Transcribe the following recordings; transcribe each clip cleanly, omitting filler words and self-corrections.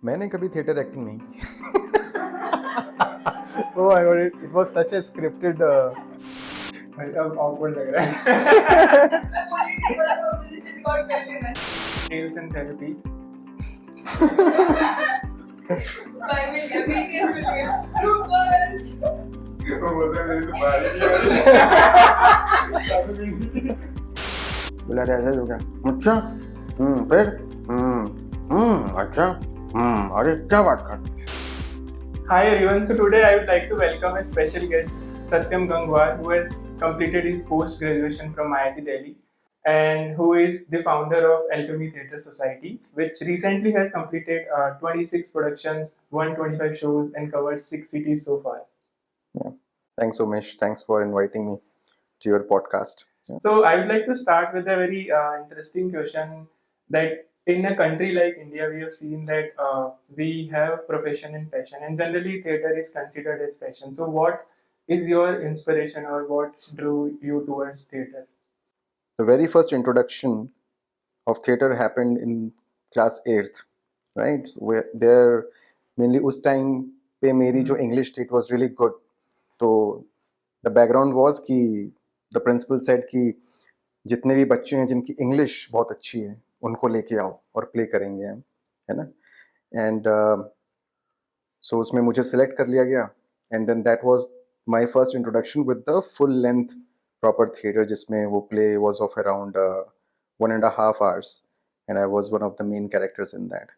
मैंने कभी theatre acting नहीं की. Oh my god, it was such a scripted. भाई अब awkward लग रहा है. मैं बोली थी वाला conversation record कर लेना. Sales and therapy. By William, BTS William. Bloopers. वो बोल रहा है मेरे तो बाल ही नहीं आ रहे. बोला रे ऐसा हो गया. अच्छा. फिर. अच्छा. अरे क्या बात कर. Hi everyone, so today I would like to welcome a special guest, Satyam Gangwar, who has completed his post-graduation from IIT Delhi and who is the founder of Alchemy Theatre Society, which recently has completed 26 productions, 125 shows and covered 6 cities so far. Yeah. Thanks, Umesh. Thanks for inviting me to your podcast. Yeah. So I would like to start with a very interesting question that in a country like India, we have seen that we have profession and passion, and generally theatre is considered as passion. So what is your inspiration or what drew you towards theatre? The very first introduction of theatre happened in class 8th, right? Where there mainly उस time पे मेरी जो English थी, it was really good. तो the background was कि the principal said कि जितने भी बच्चे हैं जिनकी English बहुत अच्छी है उनको लेके आओ और प्ले करेंगे हम, है ना. एंड सो उसमें मुझे सेलेक्ट कर लिया गया and then that was my first introduction with the full length proper theatre जिसमें वो play was of around 1.5 hours and I was one of the main characters in that.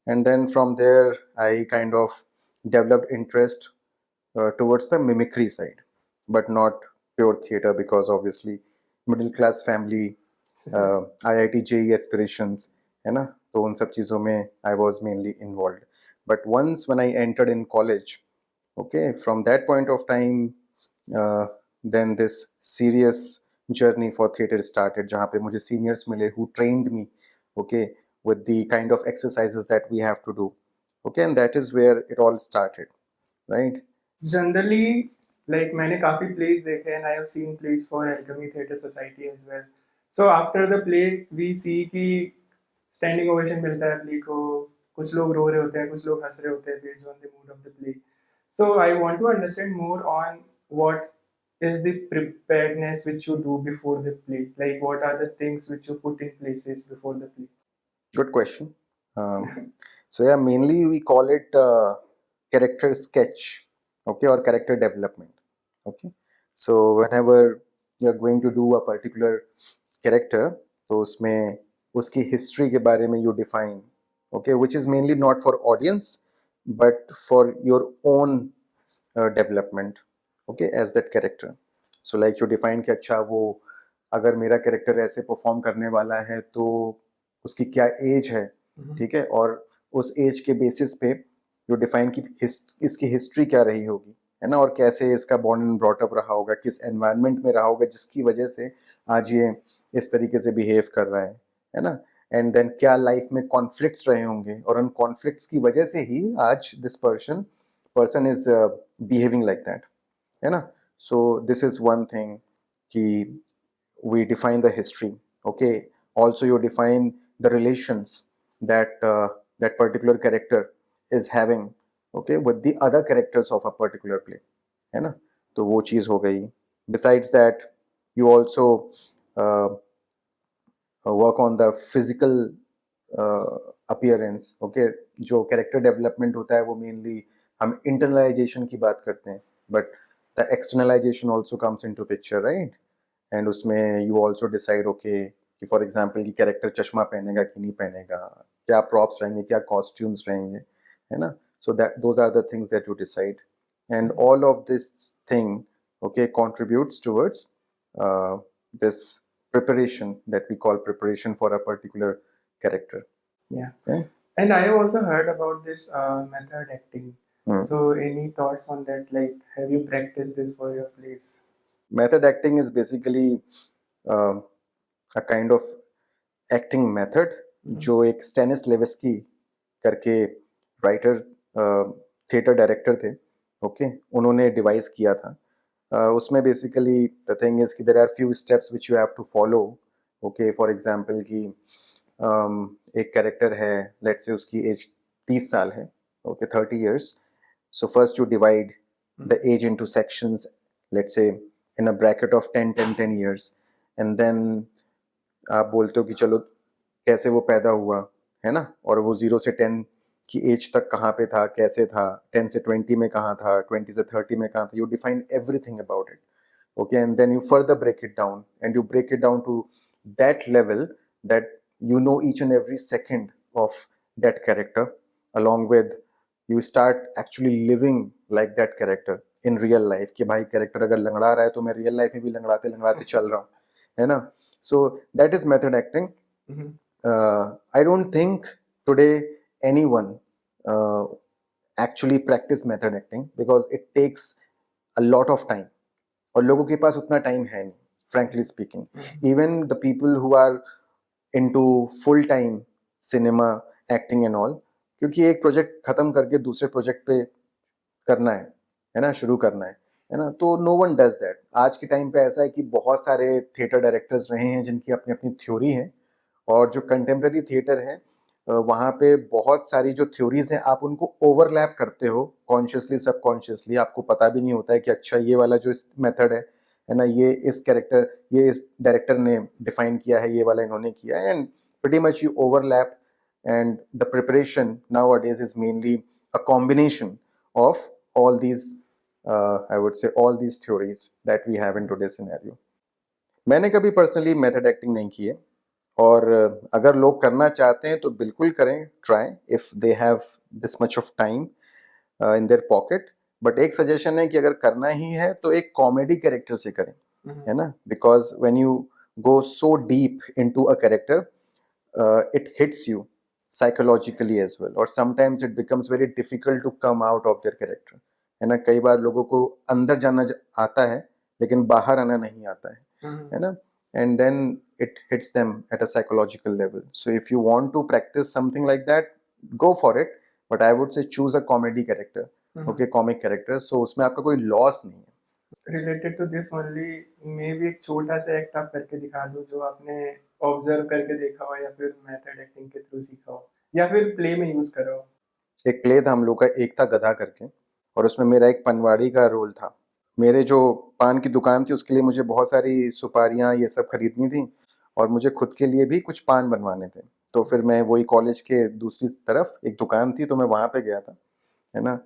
And then from there I kind of developed interest towards the mimicry side, but not pure theater because obviously middle class family, IIT JEE aspirations, है ना, तो उन सब चीज़ों में I was mainly involved. But once when I entered in college, okay, from that point of time, then this serious journey for theatre started, जहाँ पे मुझे seniors मिले who trained me, okay, with the kind of exercises that we have to do, okay, and that is where it all started, right? Generally, like मैंने काफी plays देखे and I have seen plays for Alchemy Theatre Society as well. So after the play, we see कि standing ovation मिलता है play को, कुछ लोग रो रहे होते हैं, कुछ लोग हंस रहे होते हैं based on the mood of the play. So I want to understand more on what is the preparedness which you do before the play. Like what are the things which you put in places before the play? Good question. So yeah, mainly we call it character sketch, okay, or character development, okay. So whenever you're going to do a particular character, तो उसमें उसकी history के बारे में you define, okay, which is mainly not for audience but for your own development, okay, as that character. So like you define कि अच्छा वो अगर मेरा character ऐसे perform करने वाला है तो उसकी क्या एज है, ठीक है, और उस एज के बेसिस पे यू डिफाइन कि इसकी हिस्ट्री क्या रही होगी, है ना, और कैसे इसका बॉर्न एंड ब्रॉट अप रहा होगा, किस एनवायरनमेंट में रहा होगा जिसकी वजह से आज ये इस तरीके से बिहेव कर रहा है ना, एंड देन क्या लाइफ में कॉन्फ्लिक्ट्स रहे होंगे और उन कॉन्फ्लिक्ट्स की वजह से ही आज this person is behaving like that, है ना. So this is one thing कि we define the history, okay. Also you define the relations that that particular character is having, okay, with the other characters of a particular play, है ना, तो वो चीज़ हो गई. Besides that you also work on the physical appearance, okay. जो character development होता है वो mainly हम internalization की बात करते हैं, but the externalization also comes into picture, right? And उसमें यू ऑल्सो डिसाइड, ओके, कि फॉर एग्जाम्पल कि कैरेक्टर चश्मा पहनेगा कि नहीं पहनेगा, क्या प्रॉप्स रहेंगे, क्या कॉस्ट्यूम्स रहेंगे, है ना. So that those are the things that you decide and all of this thing, okay, contributes towards this preparation that we call preparation for a particular character. Yeah. Okay? And I have also heard about this method acting. So any thoughts on that? Like, have you practiced this for your plays? Method acting is basically a kind of acting method जो एक Stanislavski करके writer theatre director थे, okay, उन्होंने devise किया था. उसमें basically the thing is कि there are few steps which you have to follow, okay. For example कि एक कैरेक्टर है, लेट्स से उसकी एज 30 साल है, okay, 30 years. So first you divide the age into sections, let's say in a bracket of 10 years, and then आप बोलते हो कि चलो कैसे वो पैदा हुआ, है ना, और वो 0 से 10 की एज तक कहाँ पे था, कैसे था, 10 से 20 में कहाँ था, 20 से 30 में कहाँ था. You define everything about it, okay, and then you further break it down, and you break it down to that level that you know each and every second of that character, along with you start actually living like that character in real life. कि भाई character अगर लंगड़ा रहा है तो मैं real life में भी लंगड़ाते लंगड़ाते चल रहा हूँ, है ना. So that is method acting. I don't think today anyone actually practice method acting because it takes a lot of time, और लोगों के पास उतना टाइम है नहीं, frankly speaking. Even the people who are into full time cinema acting and all, क्योंकि एक project खत्म करके दूसरे प्रोजेक्ट पे करना है ना, शुरू करना है ना, तो नो वन डज दैट. आज के टाइम पे ऐसा है कि बहुत सारे थिएटर डायरेक्टर्स रहे हैं जिनकी अपनी अपनी थ्योरी है, और जो कंटेम्प्रेरी थिएटर है वहाँ पे बहुत सारी जो थ्योरीज हैं आप उनको ओवरलैप करते हो कॉन्शियसली सबकॉन्शियसली. आपको पता भी नहीं होता है कि अच्छा ये वाला जो इस मेथड है ना, ये इस कैरेक्टर, ये इस डायरेक्टर ने डिफाइन किया है, ये वाला इन्होंने किया है, and pretty much you overlap. And the preparation nowadays is mainly a combination of all these I would say all these theories that we have in today's scenario. मैंने कभी पर्सनली मेथड एक्टिंग नहीं की है, और अगर लोग करना चाहते हैं तो बिल्कुल करें, try if they have this much of time in their pocket. But एक सजेशन है कि अगर करना ही है तो एक कॉमेडी कैरेक्टर से करें, है ना, because when you go so deep into a character it hits you psychologically as well, or sometimes it becomes very difficult to come out of their character, है ना. कई बार लोगों को अंदर जाना आता है लेकिन बाहर आना नहीं आता है ना, and then it hits them at a psychological level. So if you want to practice something like that, go for it, but I would say choose a comedy character, okay, comic character. So उसमें आपका कोई loss नहीं है. Related to this only, मे भी एक छोटा सा act आप करके दिखा दो जो आपने ऑब्जर्व करके देखा हो, या फिर मेथड एक्टिंग के थ्रू सीखा हो, या फिर प्ले में यूज करो. एक प्ले था हम लोग का, एक था गधा करके, और उसमें मेरा एक पनवाड़ी का रोल था. मेरे जो पान की दुकान थी उसके लिए मुझे बहुत सारी सुपारियाँ ये सब खरीदनी थी, और मुझे खुद के लिए भी कुछ पान बनवाने थे. तो फिर मैं वही कॉलेज के दूसरी तरफ एक दुकान थी तो मैं वहाँ पे गया था, है ना.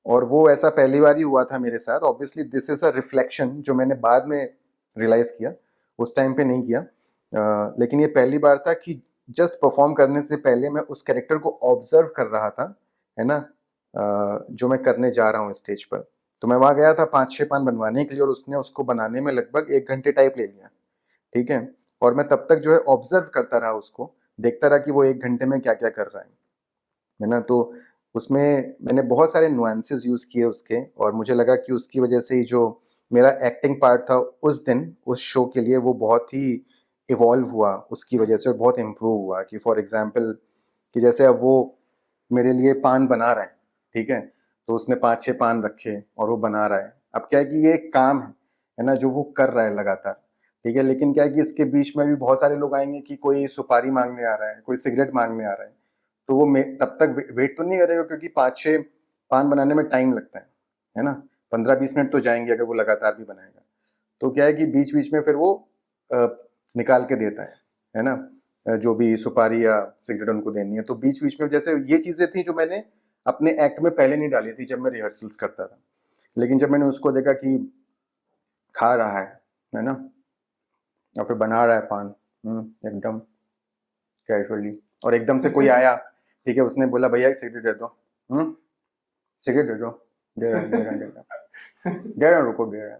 और वो ऐसा पहली बार ही हुआ था मेरे साथ. Obviously this is a reflection जो मैंने बाद में रियलाइज़ किया, उस टाइम पे नहीं किया. लेकिन ये पहली बार था कि जस्ट परफॉर्म करने से पहले मैं उस कैरेक्टर को ऑब्जर्व कर रहा था, है ना, जो मैं करने जा रहा हूँ स्टेज पर. तो मैं वहाँ गया था 5-6 पान बनवाने के लिए, और उसने उसको बनाने में लगभग 1 घंटे टाइप ले लिया, ठीक है. और मैं तब तक जो है ऑब्जर्व करता रहा, उसको देखता रहा कि वो 1 घंटे में क्या क्या कर रहा है ना. तो उसमें मैंने बहुत सारे नुआंसेस यूज़ किए उसके, और मुझे लगा कि उसकी वजह से ही जो मेरा एक्टिंग पार्ट था उस दिन उस शो के लिए वो बहुत ही इवॉल्व हुआ उसकी वजह से, और बहुत इम्प्रूव हुआ. कि फॉर एग्जांपल कि जैसे अब वो मेरे लिए पान बना रहा है, ठीक है, तो उसने 5-6 पान रखे और वो बना रहा है. अब क्या है कि ये एक काम है ना, जो वो कर रहा है लगातार, ठीक है. लेकिन क्या है कि इसके बीच में भी बहुत सारे लोग आएंगे कि कोई सुपारी मांगने आ रहा है, कोई सिगरेट मांगने आ रहा है, तो वो तब तक वेट तो नहीं करेगा, क्योंकि 5-6 पान बनाने में टाइम लगता है ना. 15-20 मिनट तो जाएंगे अगर वो लगातार भी बनाएगा. तो क्या है कि बीच बीच में फिर वो निकाल के देता है ना, जो भी सुपारी या सिगरेट उनको देनी है. तो बीच बीच में जैसे ये चीज़ें थी जो मैंने अपने एक्ट में पहले नहीं डाली थी जब मैं रिहर्सल्स करता था. लेकिन जब मैंने उसको देखा कि खा रहा है ना, और फिर बना रहा है पान एकदम कैजुअली, और एकदम से कोई आया, ठीक है, उसने बोला भैया एक सिगरेट दे दो, सिगरेट दे दो, दे रहा रुको, दे रहा.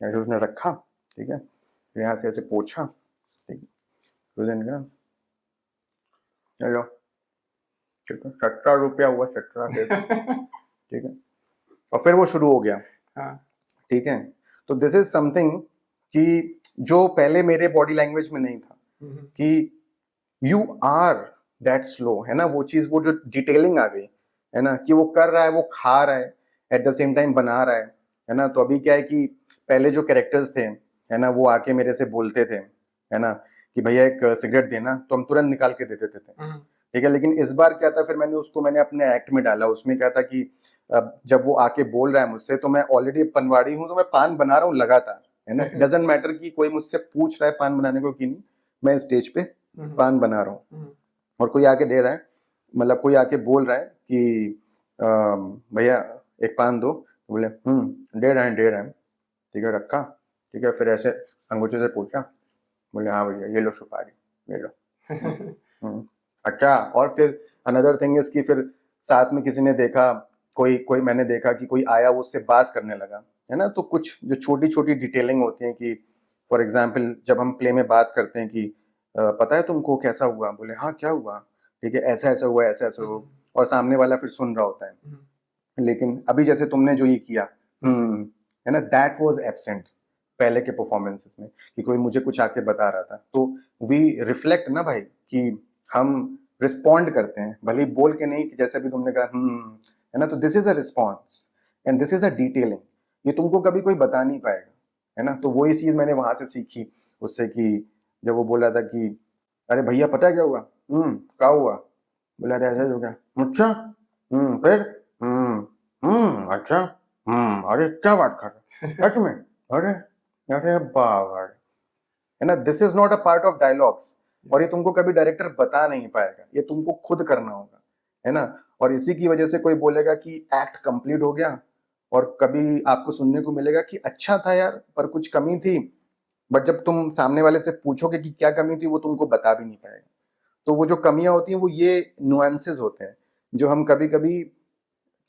ऐसे उसने रखा, ठीक है, फिर यहाँ से ऐसे पोछा, ठीक है, फिर गया, चलो 17 रुपया हुआ, 17 दे दो, ठीक है. और फिर वो शुरू हो गया, ठीक है. तो दिस इज समथिंग कि जो पहले मेरे बॉडी लैंग्वेज में नहीं था, कि यू आर दैट स्लो, है ना. वो चीज़, वो जो डिटेलिंग आ गई, है ना, कि वो कर रहा है, वो खा रहा है, एट द सेम टाइम बना रहा है ना. तो अभी क्या है कि पहले जो कैरेक्टर्स थे, है ना, वो आके मेरे से बोलते थे, है ना, कि भैया एक सिगरेट देना, तो हम तुरंत निकाल के दे देते थे, ठीक है। लेकिन इस बार क्या था, फिर मैंने अपने एक्ट में डाला। उसमें क्या था कि जब वो आके बोल रहा है मुझसे, तो मैं ऑलरेडी पनवाड़ी हूँ, तो मैं पान बना रहा हूँ लगातार, है ना। डजेंट मैटर कि कोई मुझसे पूछ रहा है पान बनाने को कि नहीं, मैं स्टेज पे पान बना रहा हूँ। और कोई आके दे रहा है, मतलब कोई आके बोल रहा है कि भैया एक पान दो, बोले दे रहे हैं, ठीक है, रखा, ठीक है। फिर ऐसे अंगूठे से पूछा, बोले हाँ भैया ये लो सुपारी, ये लो। अच्छा। और फिर अनदर थिंग इज कि फिर साथ में किसी ने देखा, कोई मैंने देखा कि कोई आया, वो उससे बात करने लगा, है ना। तो कुछ जो छोटी छोटी डिटेलिंग होती है कि फॉर एग्जाम्पल जब हम प्ले में बात करते हैं कि पता है तुमको कैसा हुआ, बोले हाँ क्या हुआ, ठीक है, ऐसा ऐसा हुआ, ऐसा ऐसा हुआ, और सामने वाला फिर सुन रहा होता है। लेकिन अभी जैसे तुमने जो ये किया, है ना, दैट वाज एब्सेंट पहले के परफॉर्मेंसेस में, कि कोई मुझे कुछ आके बता रहा था। तो वी रिफ्लेक्ट ना भाई, कि हम रिस्पॉन्ड करते हैं, भले ही बोल के नहीं, कि जैसे अभी तुमने कहा है ना। तो this is a response and this is a detailing, ये तुमको कभी कोई बता नहीं पाएगा, है ना। तो वही चीज मैंने वहां से सीखी उससे, कि जब वो बोला था कि अरे भैया पता है क्या हुआ, क्या हुआ, बोला अरे ऐसा हो गया, अच्छा, फिर अच्छा, अरे क्या बात कर रहे सच में, अरे अरे बाबा, है ना। This is not a part of dialogues, और ये तुमको कभी डायरेक्टर बता नहीं पाएगा, ये तुमको खुद करना होगा, है ना। और इसी की वजह से कोई बोलेगा कि एक्ट कंप्लीट हो गया, और कभी आपको सुनने को मिलेगा कि अच्छा था यार, पर कुछ कमी थी, बट जब तुम सामने वाले से पूछोगे कि क्या कमी थी, वो तुमको बता भी नहीं पाएगा। तो वो जो कमियां होती हैं, वो ये नुआंसेस होते हैं, जो हम कभी कभी,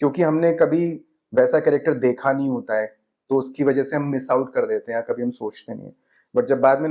क्योंकि हमने कभी वैसा कैरेक्टर देखा नहीं होता है, तो उसकी वजह से हम मिस आउट कर देते हैं, कभी हम सोचते नहीं है। बट जब बाद में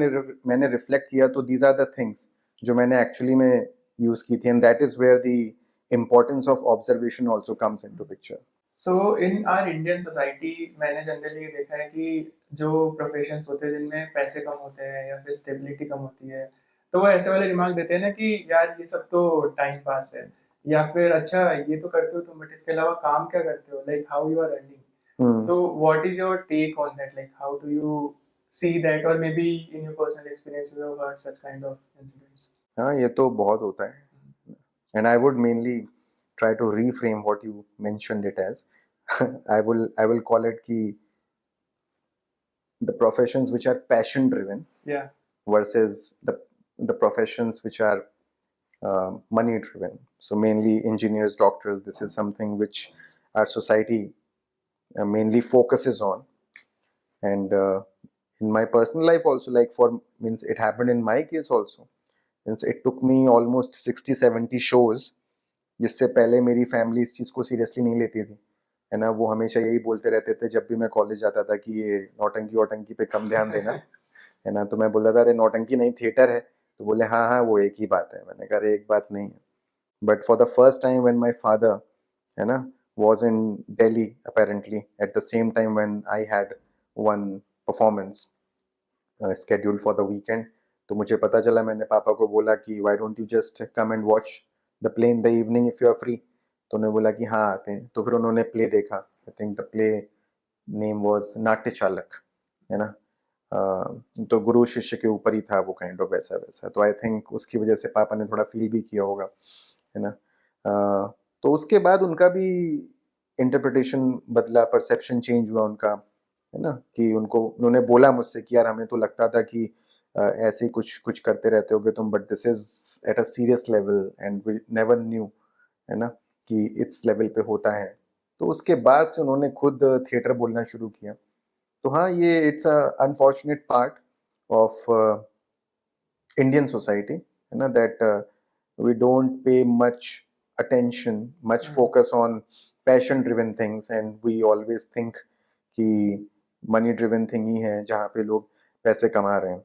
मैंने रिफ्लेक्ट किया, तो दीज आर द थिंग्स जो मैंने एक्चुअली में यूज की थी, and that is where the importance of observation also comes into picture. So in our Indian society मैंने जनरली देखा है कि जो प्रोफेशंस होते हैं जिनमें पैसे कम होते हैं या फिर स्टेबिलिटी कम होती है, तो वो ऐसे वाले रिमार्क देते हैं ना कि यार ये सब तो टाइम पास है, या फिर अच्छा ये तो करते हो तुम, बट इसके अलावा काम क्या करते हो, like how you are earning. So what is your take on that, like how do you see that, or maybe in your personal experience you have heard such kind of incidents? हाँ, ये तो बहुत होता है, and I would mainly try to reframe what you mentioned it as. I will call it कि the professions which are passion driven Yeah. versus the professions which are money driven. So mainly engineers, doctors, this is something which our society mainly focuses on. And in my personal life also, like for means it happened in my case also, means it took me almost 60-70 shows, जिससे पहले मेरी family इस चीज़ को seriously नहीं लेती थी, है ना। वो हमेशा यही बोलते रहते थे जब भी मैं कॉलेज जाता था कि ये नौटंकी वोटंकी पे कम ध्यान देना, है ना। तो मैं बोलता था अरे नौटंकी नहीं थिएटर है, तो बोले हाँ हाँ वो एक ही बात है। मैंने कहा अरे एक बात नहीं है। But for the first time when my father, है ना, was in Delhi apparently at the same time when I had one performance scheduled for the weekend, तो मुझे पता चला, मैंने पापा को बोला कि why don't you just come and watch the play in the evening if you are free। तो उन्होंने बोला कि हाँ आते हैं। तो फिर उन्होंने प्ले देखा, I think the play name was नाट्य चालक, है ना। तो गुरु शिष्य के ऊपर ही था वो, काइंड ऑफ वैसा वैसा। तो आई थिंक उसकी वजह से पापा ने थोड़ा फील भी किया होगा, है ना। तो उसके बाद उनका भी इंटरप्रिटेशन बदला, परसेप्शन चेंज हुआ उनका, है ना। कि उन्होंने बोला मुझसे कि यार हमें तो लगता था कि ऐसे ही कुछ कुछ करते रहते होगे तुम, but this is at a serious level and we never knew, है ना, कि इस लेवल पे होता है। तो उसके बाद से उन्होंने खुद थिएटर बोलना शुरू किया। तो हाँ, ये it's a unfortunate part of Indian society, है ना, that we don't pay much attention, much focus on passion driven things, and we always think कि money driven thing ही है जहाँ पे लोग पैसे कमा रहे हैं।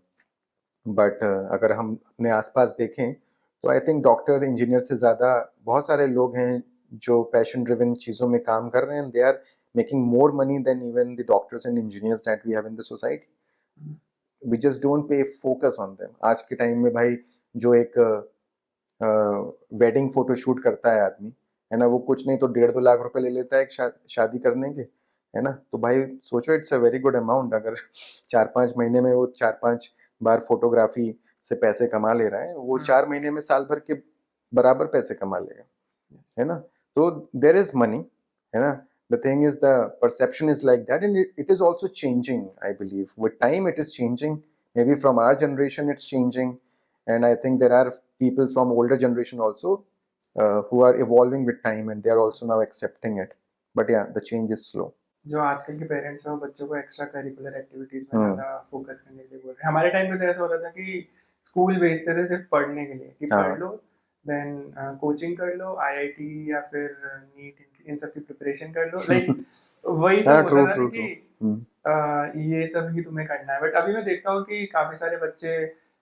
बट अगर हम अपने आसपास देखें तो आई थिंक डॉक्टर इंजीनियर से ज़्यादा बहुत सारे लोग हैं जो पैशन ड्रिवन चीज़ों में काम कर रहे हैं, they are making more money than even the doctors and engineers that we have in the society. We just don't pay focus on them. आज के टाइम में भाई जो एक वेडिंग फोटो शूट करता है आदमी, है ना, वो कुछ नहीं तो 1.5-2 लाख रुपए ले लेता है एक शादी करने के, है ना। तो भाई सोचो, it's a very good amount. अगर 4-5 महीने में वो 4-5 बार फोटोग्राफी से पैसे कमा ले रहा है, वो 4 महीने में साल भर के बराबर पैसे कमा लेगा, है ना? तो देयर इज मनी, है ना? The thing is the perception is like that, and it is also changing, I believe with time it is changing, maybe from our generation it's changing, and I think there are people from older generation also who are evolving with time and they are also now accepting it, but yeah, the change is slow. जो आजकल के parents हैं वो बच्चों को extra curricular activities में हम्म। ज़्यादा focus करने के लिए बोल रहे हैं। हमारे टाइम पे तो ऐसा होता था कि स्कूल भेजते थे सिर्फ पढ़ने के लिए कि हाँ। पढ़ लो, देन कोचिंग कर लो, आईआईटी या फिर नीट, इन सब की प्रिपरेशन कर लो, लाइक वही सब हाँ, होता true, था true, कि true. ये सब ही तुम्हें करना है। बट अभी मैं देखता हूँ कि काफ़ी सारे बच्चे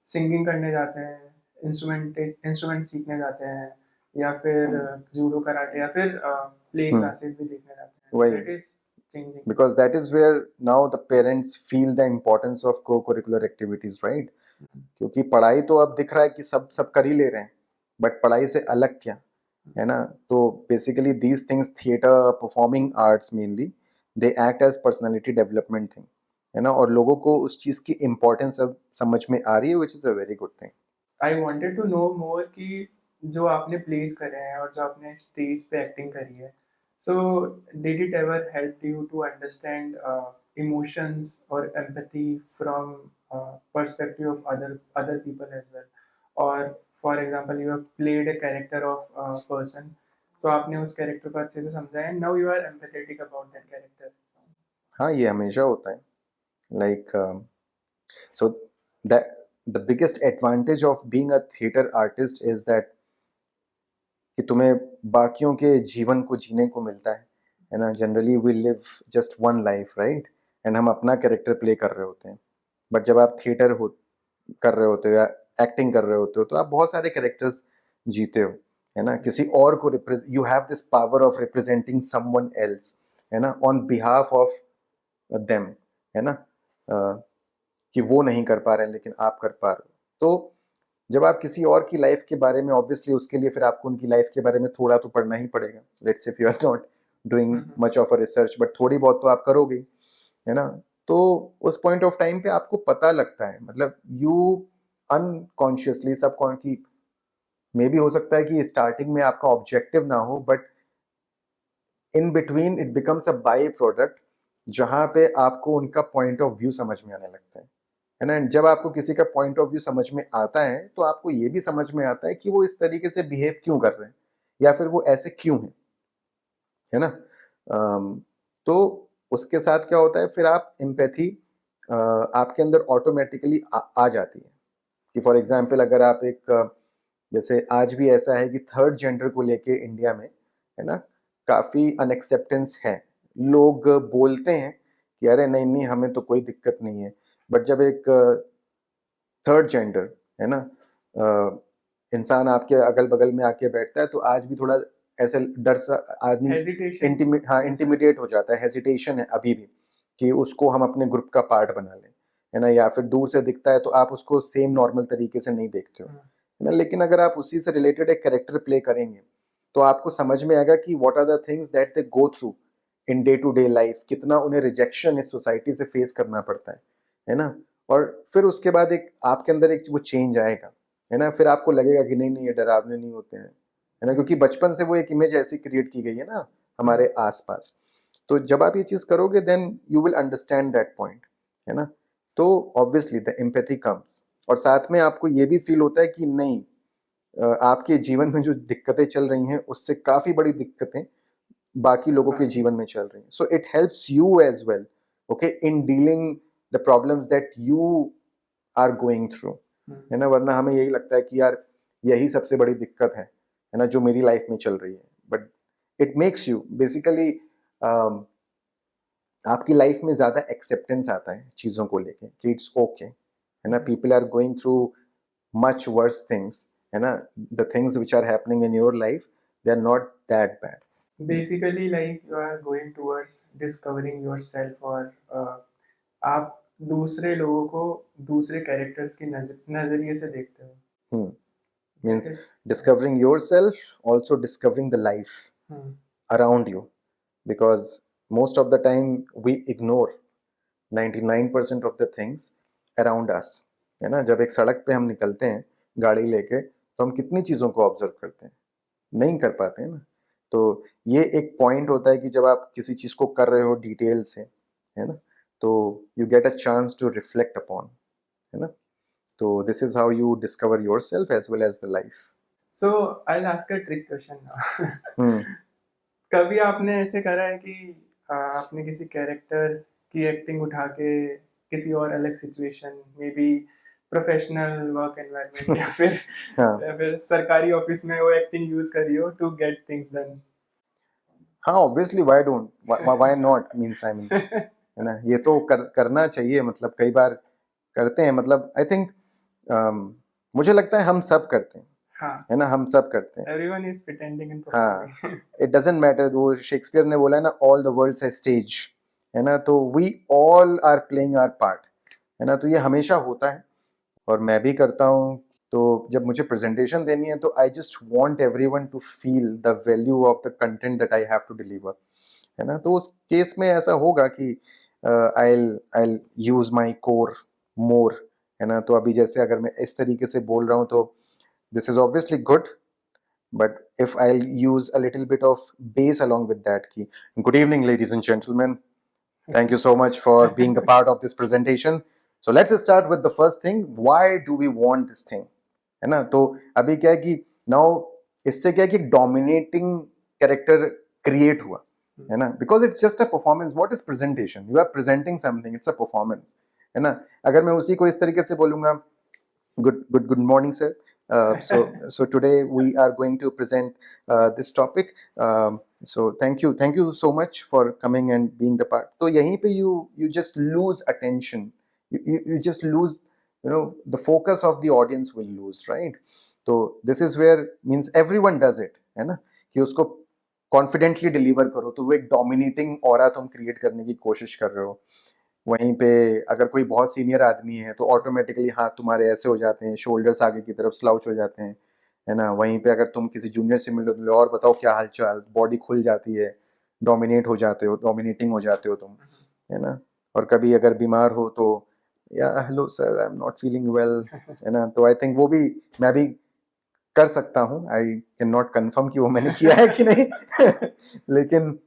सिंगिंग करने जाते हैं, इंस्ट्रूमेंट सीखने जाते हैं, या फिर जूडो कराटे या फिर प्ले हम्म। क्लासेस भी देखने जाते हैं। वही। That is changing. Because that is where now the parents feel the importance of co-curricular activities, right? क्योंकि पढ़ाई तो अब दिख रहा है कि सब सब कर ही ले रहे हैं, बट पढ़ाई से अलग क्या, है ना? तो basically these things, theatre, performing arts mainly, they act as personality development thing, है ना? और लोगों को उस चीज़ की इम्पोर्टेंस अब समझ में आ रही है, which is a very good thing. I wanted to know more कि जो आपने प्लेस करे हैं और जो आपने स्टेज पे एक्टिंग करी है, so did it ever help you to understand emotions और empathy from perspective of other people as well? और for example you have played a character of person, so आपने उस कैरेक्टर को अच्छे से समझा and now you are empathetic about that character. हाँ, ये हमेशा होता है. Like so that the biggest advantage of being a theater artist is that कि तुम्हें बाकियों के जीवन को जीने को मिलता है ना? Generally we live just one life, right? And हम अपना कैरेक्टर प्ले कर रहे होते हैं, बट जब आप थिएटर हो कर रहे होते हो या एक्टिंग कर रहे होते हो तो आप बहुत सारे कैरेक्टर्स जीते हो, है ना? किसी और को you have this power of representing someone else, है ना, ऑन बिहाफ ऑफ देम, है ना? कि वो नहीं कर पा रहे हैं लेकिन आप कर पा रहे हो. तो जब आप किसी और की लाइफ के बारे में, ऑब्वियसली उसके लिए फिर आपको उनकी लाइफ के बारे में थोड़ा तो पढ़ना ही पड़ेगा. Let's if you are not doing much of a research, but थोड़ी बहुत तो आप करोगे, है ना? तो उस पॉइंट ऑफ टाइम पे आपको पता लगता है, मतलब यू अनकॉन्शियसली सब की मे भी हो सकता है कि स्टार्टिंग में आपका ऑब्जेक्टिव ना हो, but in between it becomes a by product जहाँ पे आपको उनका पॉइंट ऑफ व्यू समझ में आने लगता है ना? जब आपको किसी का पॉइंट ऑफ व्यू समझ में आता है तो आपको ये भी समझ में आता है कि वो इस तरीके से बिहेव क्यों कर रहे हैं या फिर वो ऐसे क्यों हैं, है ना? तो उसके साथ क्या होता है, फिर आप एम्पैथी आपके अंदर ऑटोमेटिकली आ जाती है. कि फॉर एग्जांपल अगर आप एक जैसे आज भी ऐसा है कि थर्ड जेंडर को लेके इंडिया में, है ना, काफ़ी अनएक्सेप्टेंस है. लोग बोलते हैं कि अरे नहीं नहीं हमें तो कोई दिक्कत नहीं है, बट जब एक थर्ड जेंडर, है ना, इंसान आपके अगल बगल में आके बैठता है तो आज भी थोड़ा ऐसे डर सा आदमी हेजिटेशन, इंटिमिडेट हो जाता है. हेजिटेशन है अभी भी कि उसको हम अपने ग्रुप का पार्ट बना लें, है ना? या फिर दूर से दिखता है तो आप उसको सेम नॉर्मल तरीके से नहीं देखते हो, है ना? लेकिन अगर आप उसी से रिलेटेड एक कैरेक्टर प्ले करेंगे तो आपको समझ में आएगा कि what are the things that they go through in day to day life, कितना उन्हें रिजेक्शन इस सोसाइटी से फेस करना पड़ता है ना? और फिर उसके बाद एक आपके अंदर एक वो चेंज आएगा, है ना? फिर आपको लगेगा कि नहीं नहीं ये डरावने नहीं होते हैं, है ना? क्योंकि बचपन से वो एक इमेज ऐसी क्रिएट की गई है ना हमारे आसपास. तो जब आप ये चीज़ करोगे then you will understand that point, है ना? तो ऑब्वियसली द एम्पैथी कम्स, और साथ में आपको ये भी फील होता है कि नहीं आपके जीवन में जो दिक्कतें चल रही हैं उससे काफ़ी बड़ी दिक्कतें बाकी लोगों के जीवन में चल रही हैं. So it helps you as well, okay, in dealing the problems that you are going through, है ना? वरना हमें यही लगता है कि यार यही सबसे बड़ी दिक्कत है ना, जो मेरी लाइफ में चल रही है. But it makes you basically आपकी लाइफ में ज़्यादा एक्सेप्टेंस आता है चीज़ों को लेके कि इट्स ओके, है ना? People are going through much worse things, है ना? The things which are happening in your life they are not that bad. Basically like you are going towards discovering yourself, और आप दूसरे लोगों को दूसरे कैरेक्टर्स की नजरिए से देखते हो. Means discovering yourself, also discovering the life around you, because most of the time we ignore 99% of the things around us, है ना? जब एक सड़क पे हम निकलते हैं गाड़ी लेके तो हम कितनी चीज़ों को ऑब्जर्व करते हैं, नहीं कर पाते हैं ना। तो ये एक पॉइंट होता है कि जब आप किसी चीज़ को कर रहे हो डिटेल से, है ना, तो you get a chance to reflect upon, है ना। तो this is how you discover yourself as well as the life. So I'll ask a trick question now. कभी आपने ऐसे करा है कि आपने किसी कैरेक्टर की एक्टिंग उठा के किसी और अलग सिचुएशन में भी प्रोफेशनल वर्क एनवायरनमेंट हाँ या फिर सरकारी ऑफिस में वो एक्टिंग यूज करी हो टू गेट थिंग्स डन? हाँ, obviously why don't, why not, means I mean, है ना, ये तो करना चाहिए, मतलब कई बार करते हैं, मतलब आई थिंक मुझे लगता है हम सब करते हैं, हाँ, है ना, हम सब करते हैं। एवरीवन इज प्रिटेंडिंग एंड हाँ, परफॉर्मिंग. इट डजेंट मैटर, वो शेक्सपियर ने बोला है ना, all the world's a stage, है ना, तो we all are playing our part, है ना, तो ये हमेशा होता है और मैं भी करता हूँ। तो जब मुझे प्रेजेंटेशन देनी है तो I just want everyone to feel the value of the content that I have to deliver, है ना। तो उस केस में ऐसा होगा कि I use my core more, है ना। तो अभी जैसे अगर मैं इस तरीके से बोल रहा हूँ तो this is obviously good, but if I'll use a little bit of bass along with that key. Good evening, ladies and gentlemen. Thank you so much for being the part of this presentation. So let's start with the first thing. Why do we want this thing? है ना, तो अभी क्या है कि now इससे क्या है कि डोमिनेटिंग कैरेक्टर क्रिएट हुआ, है ना, because it's just a performance. What is presentation? You are presenting something, it's a performance, है ना। अगर मैं उसी को इस तरीके से बोलूंगा, good morning, sir. So today we are going to present this topic. So thank you so much for coming and being the part. तो यहीं पे you just lose attention. You just lose, you know, the focus of the audience will lose, right? तो this is where means everyone does it, है ना, कि उसको confidently deliver करो, तो वो एक डोमिनेटिंग ऑरा तुम क्रिएट करने की कोशिश कर रहे हो। वहीं पे अगर कोई बहुत सीनियर आदमी है तो ऑटोमेटिकली हाथ तुम्हारे ऐसे हो जाते हैं, शोल्डर्स आगे की तरफ स्लाउच हो जाते हैं, है ना। वहीं पे अगर तुम किसी जूनियर से मिलो तो और बताओ क्या हालचाल, बॉडी खुल जाती है, डोमिनेट हो जाते हो, डोमिनेटिंग हो जाते हो तुम, है ना। और कभी अगर बीमार हो तो या hello sir, I am not feeling well, है ना। तो आई थिंक वो भी मैं भी कर सकता हूँ, आई कैन नॉट कन्फर्म कि वो मैंने किया है कि नहीं लेकिन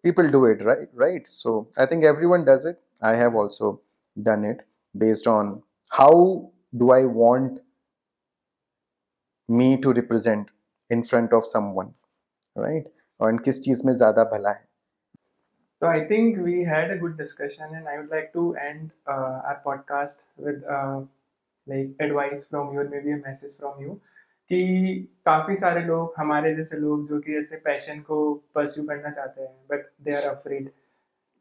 people do it, right? So I think everyone does it. I have also done it based on how do I want me to represent in front of someone, right? और किस चीज में ज्यादा भला है। So I think we had a good discussion, and I would like to end our podcast with like advice from you, or maybe a message from you. कि काफ़ी सारे लोग, हमारे जैसे लोग जो कि ऐसे पैशन को परस्यू करना चाहते हैं, बट दे आर अफ्रेड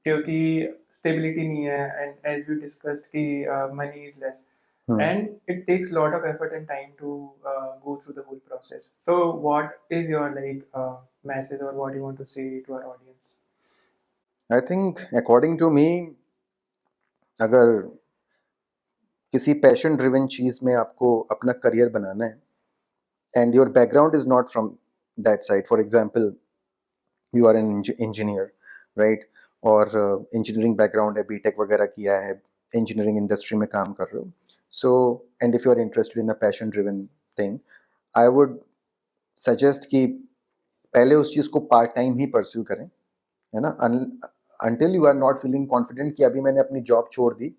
क्योंकि स्टेबिलिटी नहीं है, एंड एज वी डिस्कस्ड कि money is less, and it takes a lot of effort and time to go through the whole process. So what is your like message, or what you want to say to our audience? I think according to me, अगर किसी passion driven चीज में आपको अपना career बनाना है and your background is not from that side, for example you are an engineer, right, और engineering background है, BTech वगैरह किया है, इंजीनियरिंग इंडस्ट्री में काम कर रहे हो, so and if you are interested in a passion driven thing, I would suggest कि पहले उस चीज़ को पार्ट टाइम ही परस्यू करें, है ना, until you are not feeling confident कि अभी मैंने अपनी जॉब छोड़ दी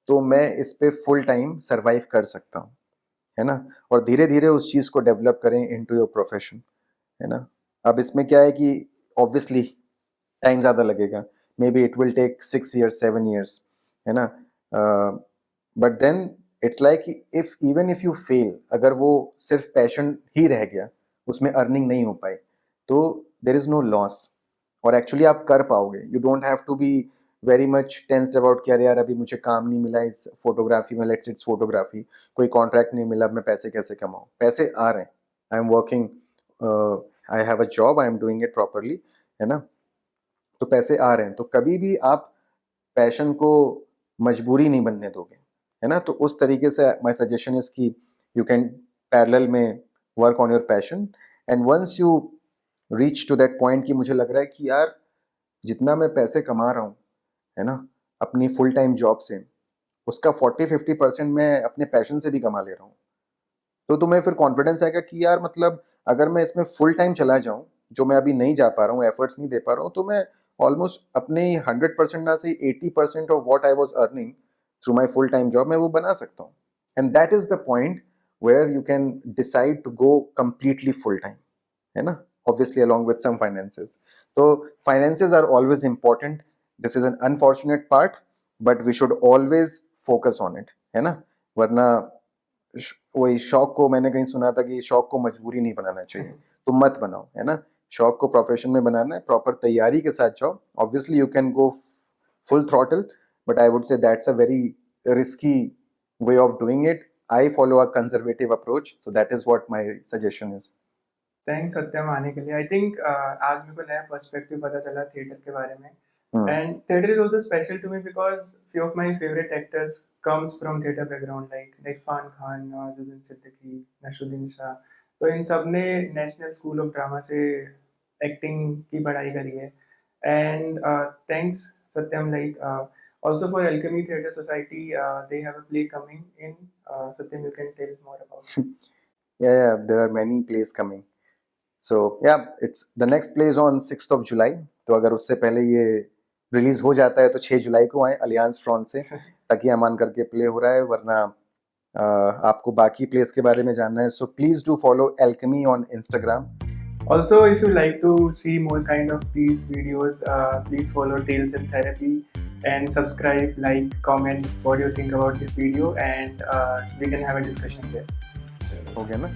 तो मैं इस पे फुल टाइम सर्वाइव कर सकता हूँ, है ना। और धीरे धीरे उस चीज़ को डेवलप करें इनटू योर प्रोफेशन, है ना। अब इसमें क्या है कि ऑब्वियसली टाइम ज़्यादा लगेगा, maybe it will take 6 years 7 years, है ना, but then it's like if even if you fail, अगर वो सिर्फ पैशन ही रह गया, उसमें अर्निंग नहीं हो पाई, तो देर इज़ नो लॉस, और एक्चुअली आप कर पाओगे। You don't have to be very much tensed about कि अरे यार अभी मुझे काम नहीं मिला इस फोटोग्राफी में, लेट्स इट्स फोटोग्राफी, कोई कॉन्ट्रैक्ट नहीं मिला, मैं पैसे कैसे कमाऊँ? पैसे आ रहे हैं, I am working, I have a job, I am doing it properly, है ना, तो पैसे आ रहे हैं। तो कभी भी आप पैशन को मजबूरी नहीं बनने दोगे, है ना। तो उस तरीके से माय सजेशन इज कि यू कैन पैरेलल में work on your passion, and once you reach to that point कि मुझे लग रहा है कि यार जितना मैं पैसे कमा रहा हूँ, है ना, अपनी फुल टाइम जॉब से, उसका 40-50% मैं अपने पैशन से भी कमा ले रहा हूँ, तो तुम्हें फिर कॉन्फिडेंस आएगा कि यार मतलब अगर मैं इसमें फुल टाइम चला जाऊं, जो मैं अभी नहीं जा पा रहा हूँ, एफर्ट्स नहीं दे पा रहा हूँ, तो मैं ऑलमोस्ट अपने 100% ना से 80% of what I was earning through my full time job मैं वो बना सकता हूँ. And that is the point where you can decide to go completely full time, है ना, obviously along with some finances. तो finances are always important. This is an unfortunate part, but we should always focus on it, है ना. वरना वही शौक को, मैंने कहीं सुना था कि शौक को मजबूरी नहीं बनाना चाहिए, तो मत बनाओ, है ना. शौक को प्रोफेशन में बनाना है, प्रॉपर तैयारी के साथ जाओ. Obviously you can go full throttle, but I would say that's a very risky way of doing it. I follow a conservative approach, so that is what my suggestion is. Thanks Satyam आने के लिए. I think आज मेरे को नया perspective पता चला theatre के बारे में. And theater is also special to me because few of my favorite actors comes from theater background like Irfan Khan, Nawazuddin Siddiqui, Nasruddin Shah. तो इन सब ने नेशनल स्कूल ऑफ ड्रामा से एक्टिंग की पढ़ाई करी है. And thanks Satyam, like also for Alchemy Theatre Society, they have a play coming in. Satyam, you can tell more about it. Yeah, there are many plays coming. So yeah, it's the next play is on 6th of July. तो अगर उससे पहले ये release हो जाता है तो 6 जुलाई को आए अलियांस फ्रॉन्ट से. तकिया मान करके प्ले हो रहा है. वरना आपको बाकी प्लेस के बारे में जानना है, so please do follow alchemy on Instagram. Also, if you like to see more kind of these videos, please follow Tales in Therapy and subscribe, like, comment what you think about this video, and we can have a discussion there. हो गया ना.